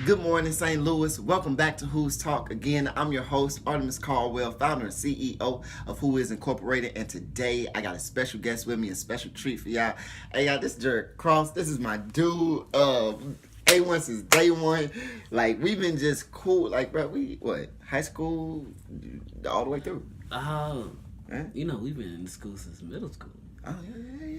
Good morning, St. Louis. Welcome back to Who's Talk. Again, I'm your host, Artemis Caldwell, founder and CEO of Who Is Incorporated. And today, I got a special guest with me, a special treat for y'all. Hey, y'all, this is Jarret Cross. This is my dude. A1 since day one. Like, we've been just cool. Like, bro, high school, all the way through. We've been in school since middle school. Oh, yeah.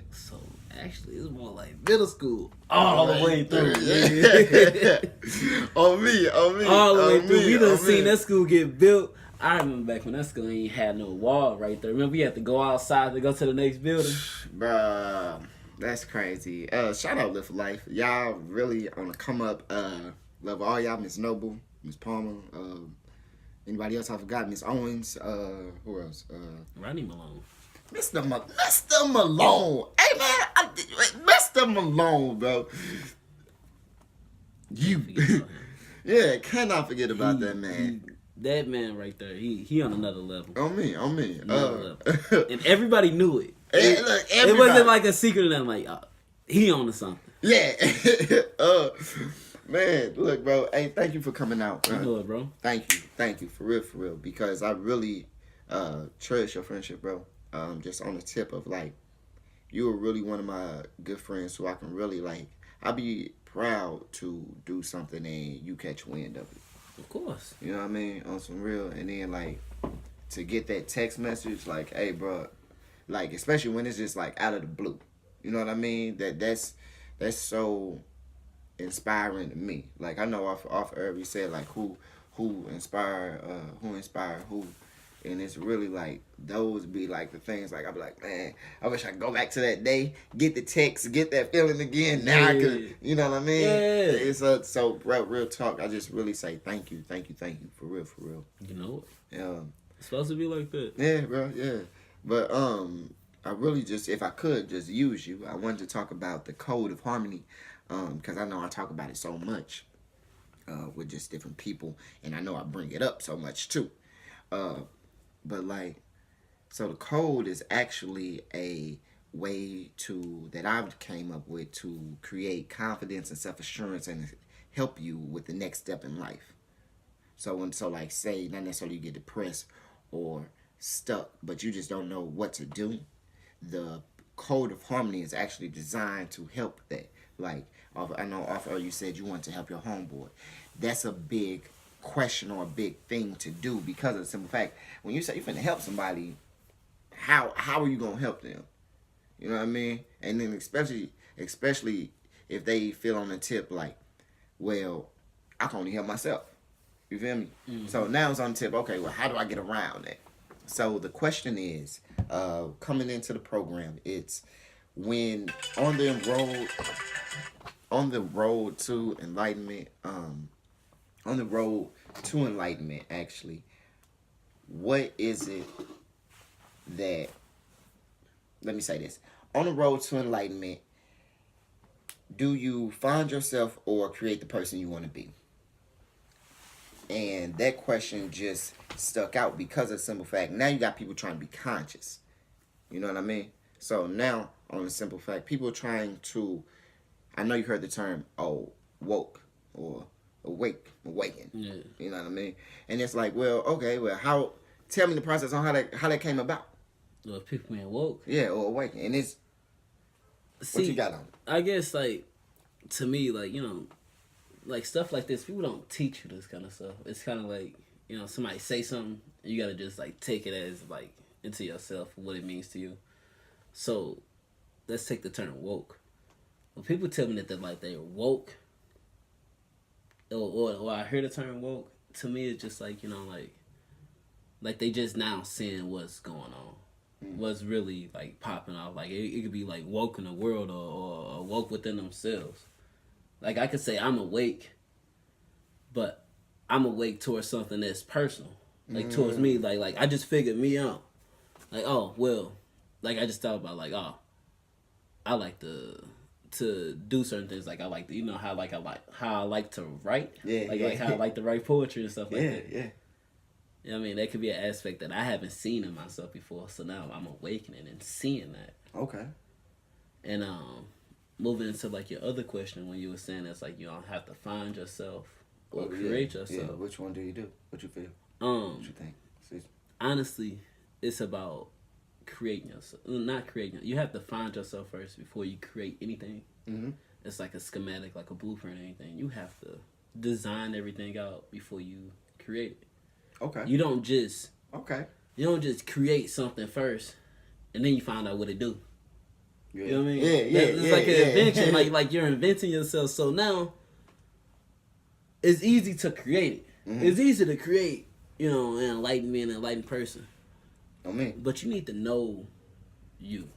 So, actually, it's more like middle school all the way through. on me. All the way through. We done seen that school get built. I remember back when that school ain't had no wall right there. Remember, we had to go outside to go to the next building? Bruh, that's crazy. Shout out Live for Life. Y'all really on the come up. Love all y'all. Miss Noble, Miss Palmer, anybody else I forgot? Miss Owens, who else? Rodney Malone. Mr. Malone. Hey, man, Mr. Malone, bro. Yeah, cannot forget about that man. That man right there, he on another level. On me. Level. And everybody knew it. It wasn't like a secret, and I'm like, he on to something. Yeah. Man, look, bro. Hey, thank you for coming out. You know it, bro. Thank you, for real, because I really cherish your friendship, bro. Just on the tip of like, you were really one of my good friends who I can really like. I'd be proud to do something and you catch wind of it. Of course. You know what I mean? On some real, and then like to get that text message like, hey, bro, like especially when it's just like out of the blue. You know what I mean? That's so inspiring to me. Like I know off air we said like who inspired who. And it's really like those be like the things like I be like, man, I wish I could go back to that day, get the text, get that feeling again. Now I could, you know what I mean? Yeah. It's so real talk. I just really say thank you for real. You know it. Yeah. It's supposed to be like that. Yeah, bro. Yeah. But I really just, if I could just use you, I wanted to talk about the code of harmony, because I know I talk about it so much, with just different people, and I know I bring it up so much too. But like, so the code is actually a way that I've came up with to create confidence and self-assurance and help you with the next step in life. So like say, not necessarily you get depressed or stuck, but you just don't know what to do. The code of harmony is actually designed to help that. Like, I know off air you said you want to help your homeboy. That's a big question or a big thing to do because of the simple fact when you say you're finna help somebody, how are you gonna help them? You know what I mean? And then especially if they feel on the tip like, well, I can only help myself. You feel me? Mm-hmm. So now it's on the tip. Okay, well, how do I get around that? So the question is, coming into the program, it's when on the road to enlightenment. On the road to enlightenment, actually, what is it that, let me say this, on the road to enlightenment, do you find yourself or create the person you want to be? And that question just stuck out because of the simple fact, now you got people trying to be conscious. You know what I mean? So now, on the simple fact, people are trying to, I know you heard the term, woke, or awaken. Yeah. You know what I mean? And it's like, well, okay, tell me the process on how that came about. Well, people being woke. Yeah, or awaken. And it's, what you got on? I guess, like, to me, like, like stuff like this, people don't teach you this kind of stuff. It's kind of like, somebody say something, and you got to just, like, take it as, like, into yourself, what it means to you. So, let's take the term woke. When people tell me that they're woke, or I hear the term woke, to me it's just like, like they just now seeing what's going on. What's really like popping off. Like it could be like woke in the world or woke within themselves. Like I could say I'm awake, but I'm awake towards something that's personal. Like towards me, like I just figured me out. Like, oh well, like I just thought about like, oh, I like to do certain things. Like I like to, how I like to write. Like how I like to write poetry and stuff like that. Yeah. You know what I mean? That could be an aspect that I haven't seen in myself before. So now I'm awakening and seeing that. Okay. And moving into like your other question when you were saying it's like you don't have to find yourself or Oh, create yeah. yourself. Which one do you do? What you feel? What you think? Honestly, it's about creating yourself. Not creating. You have to find yourself first before you create anything. Mm-hmm. It's like a schematic, like a blueprint or anything. You have to design everything out before you create it. Okay. You don't just Okay. create something first and then you find out what it do. Yeah. You know what I mean? Yeah, It's like an invention, like you're inventing yourself. So now it's easy to create it. Mm-hmm. It's easy to create, an enlightened person. I mean, but you need to know you.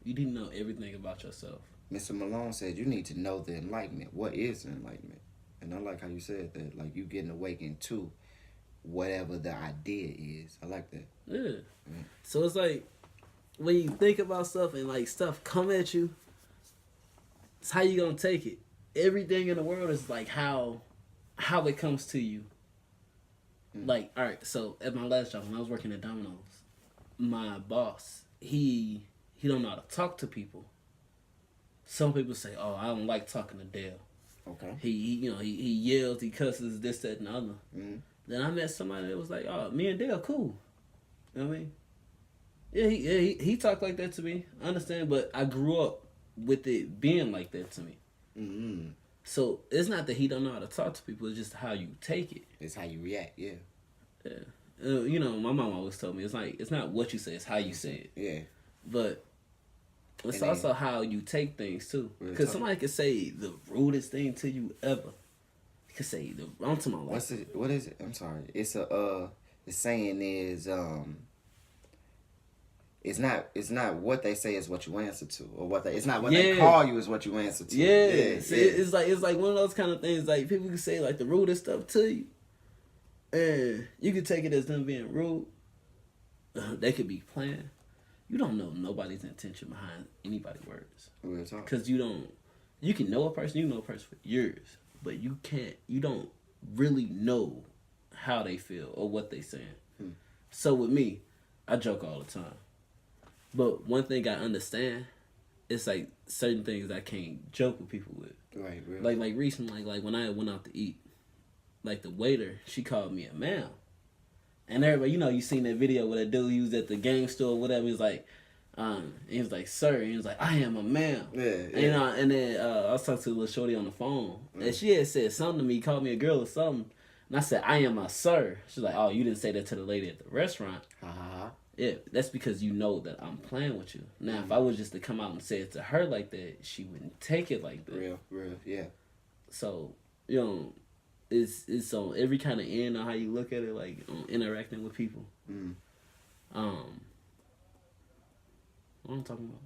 You need to know everything about yourself. Mr. Malone said you need to know the enlightenment. What is enlightenment? And I like how you said that, like you getting awakened to whatever the idea is. I like that. Yeah. Mm. So it's like when you think about stuff and like stuff come at you, it's how you gonna take it. Everything in the world is like how it comes to you. Mm. Like, all right, so at my last job when I was working at Domino's, my boss, he don't know how to talk to people. Some people say, "Oh, I don't like talking to Dale." Okay. He yells, he cusses, this, that, and the other. Mm-hmm. Then I met somebody that was like, "Oh, me and Dale cool." You know what I mean? Yeah, he talked like that to me. I understand, but I grew up with it being like that to me. Mm-hmm. So it's not that he don't know how to talk to people; it's just how you take it. It's how you react. Yeah. Yeah. My mom always told me it's not what you say, it's how you say it. Yeah. But it's also how you take things too. Because somebody could say the rudest thing to you ever. They could say I'm talking about like, what is it? I'm sorry. It's the saying is it's not what they say is what you answer to, or it's not what they call you is what you answer to. Yeah. See, it's like one of those kind of things like people can say like the rudest stuff to you. And you can take it as them being rude. They could be playing. You don't know nobody's intention behind anybody's words. Because you can know a person for years, but you don't really know how they feel or what they saying. So with me, I joke all the time. But one thing I understand, it's like certain things I can't joke with people with. Right, really. Like recently, like when I went out to eat, like the waiter, she called me a ma'am. And everybody, you seen that video where that dude, he was at the game store or whatever, he was like, sir, and he was like, I am a ma'am. Yeah. And then I was talking to a little shorty on the phone, and she had said something to me, called me a girl or something, and I said, I am a sir. She's like, oh, you didn't say that to the lady at the restaurant. Yeah, that's because you know that I'm playing with you. Now, if I was just to come out and say it to her like that, she wouldn't take it like that. Real, yeah. So, it's on every kind of end on how you look at it, like interacting with people. What I'm talking about?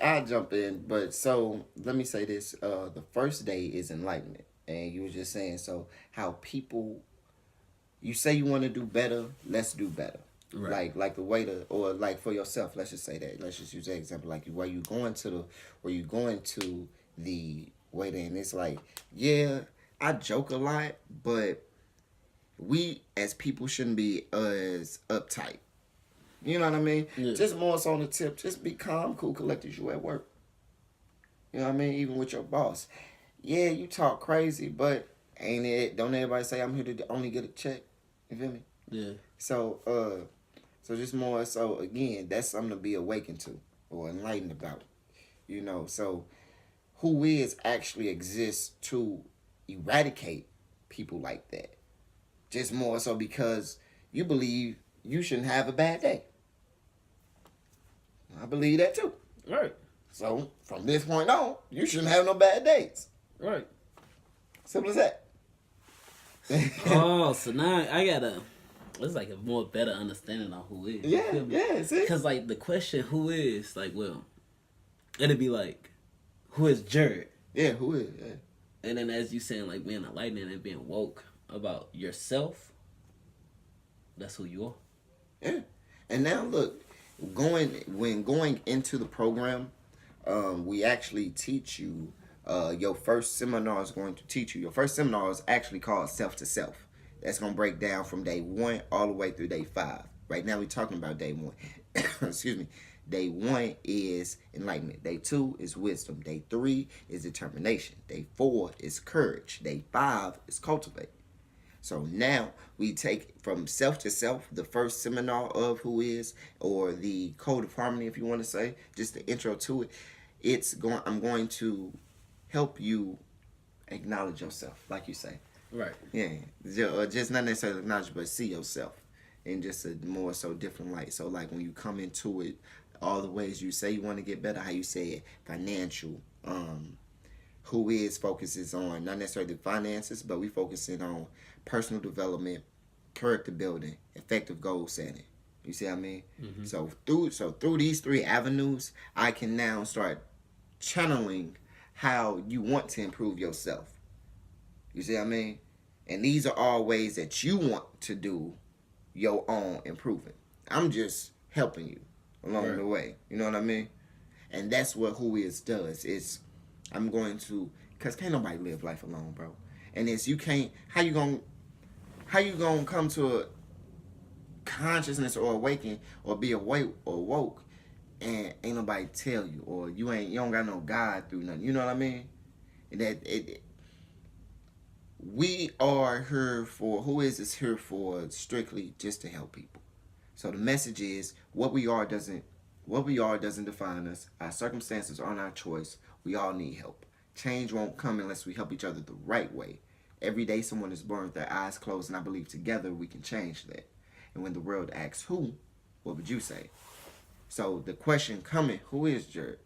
I'll jump in, but so let me say this: the first day is enlightenment, and you were just saying how people. You say you want to do better, let's do better. Right. Like the waiter, or like for yourself. Let's just say that. Let's just use that example. Like where you going to the waiter, and it's like, yeah, I joke a lot, but we as people shouldn't be as uptight. You know what I mean? Yeah. Just more so on the tip. Just be calm, cool, collected. You at work. You know what I mean? Even with your boss. Yeah, you talk crazy, but ain't it? Don't everybody say I'm here to only get a check? You feel me? Yeah. So just more so again, that's something to be awakened to or enlightened about. So who is actually exists to eradicate people like that? Just more so because you believe you shouldn't have a bad day. I believe that too. Right. So from this point on, you shouldn't have no bad days. Right. Simple as that. Oh, so now it's like a more better understanding of who is. Yeah, see? Because like the question who is, like, well, it'd be like, who is Jarret? Yeah, who is, yeah. And then as you saying, like, being enlightened and being woke about yourself, that's who you are. Yeah. And now look, going into the program, we actually teach you, your first seminar is going to teach you. Your first seminar is actually called Self to Self. That's going to break down from day 1 all the way through day 5. Right now we're talking about day 1. Excuse me. Day 1 is enlightenment. Day 2 is wisdom. Day 3 is determination. Day 4 is courage. Day 5 is cultivate. So now we take from self to self, the first seminar of Who Is, or the Code of Harmony, if you want to say, just the intro to it. I'm going to help you acknowledge yourself, like you say. Right. Yeah. Just not necessarily acknowledge, but see yourself in just a more so different light. So like when you come into it, all the ways you say you want to get better, how you say it, financial, Who Is focuses on not necessarily finances, but we focusing on personal development, character building, effective goal setting. You see what I mean? Mm-hmm. So through these 3 avenues, I can now start channeling how you want to improve yourself. You see what I mean? And these are all ways that you want to do your own improvement. I'm just helping you along the way. You know what I mean? And that's what Who Is does. I'm going to, because can't nobody live life alone, bro. And you can't, how you gonna come to a consciousness or awaken or be awake or woke and ain't nobody tell you, or you don't got no God through nothing. You know what I mean? And we are here for, Who is here for strictly just to help people. So the message is what we are doesn't define us. Our circumstances aren't our choice. We all need help. Change won't come unless we help each other the right way. Every day someone is born with their eyes closed, and I believe together we can change that. And when the world asks who, what would you say? So the question coming, who is Jarret?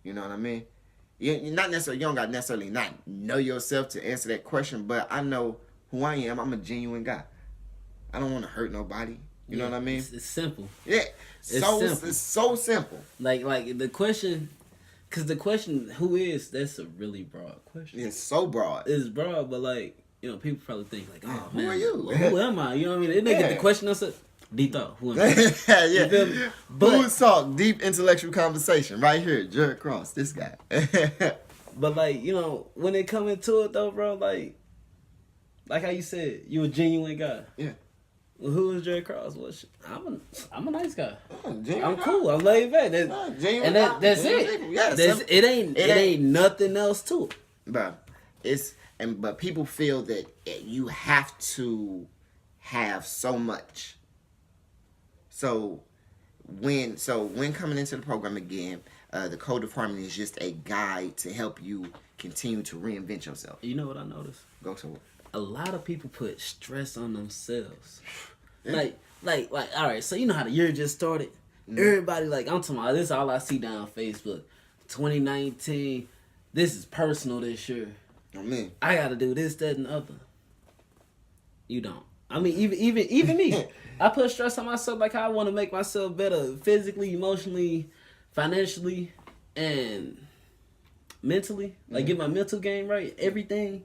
You know what I mean? You don't got necessarily not know yourself to answer that question, but I know who I am. I'm a genuine guy. I don't want to hurt nobody. You know what I mean? It's simple. Yeah. It's so simple. Like the question, because the question, who is, that's a really broad question. It's so broad. It's broad, but like, people probably think like, oh man, who are you? Who am I? You know what I mean? They get the question, that's deep thought. Who am I? Yeah. Food talk, deep intellectual conversation. Right here, Jarret Cross, this guy. But like, when it come into it though, bro, like how you said, you a genuine guy. Yeah. Well, who is Jarret Cross? Well, I'm a nice guy. Oh, I'm cool. I'm laid back. That's it. Yeah, it ain't nothing else to it. But people feel that you have to have so much. So when coming into the program again, the Code of Harmony is just a guide to help you continue to reinvent yourself. You know what I noticed? Go to it. A lot of people put stress on themselves. Yeah. Like, all right, so you know how the year just started? Mm-hmm. Everybody, like, I'm talking about, this is all I see down Facebook. 2019, this is personal this year. Oh, man. I got to do this, that, and the other. You don't. I mean, even me. I put stress on myself like how I want to make myself better physically, emotionally, financially, and mentally. Like, get my mental game right, everything.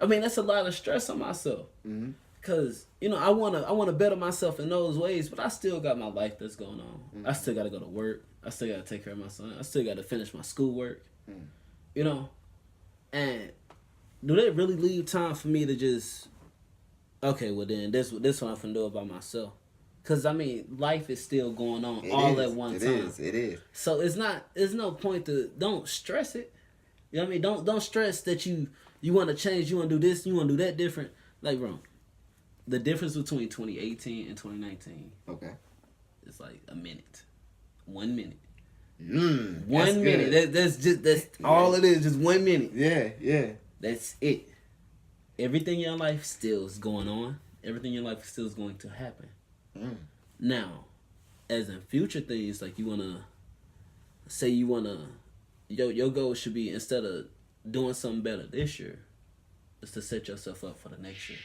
I mean, that's a lot of stress on myself. Mm-hmm. Cause I wanna better myself in those ways, but I still got my life that's going on. Mm-hmm. I still gotta go to work. I still gotta take care of my son. I still gotta finish my schoolwork. Mm. And do that really leave time for me to just, okay, well then this what I'm finna do about myself? Cause I mean, life is still going on at one time. It is. So there's no point to, don't stress it. You know what I mean? Don't stress that you want to change, you want to do this, you want to do that different. Like, bro, the difference between 2018 and 2019, okay, is like a minute. 1 minute. 1 minute. That's all it is, just 1 minute. Yeah. That's it. Everything in your life still is going on. Everything in your life still is going to happen. Now, as in future things, like your goal should be, instead of doing something better this year, is to set yourself up for the next year.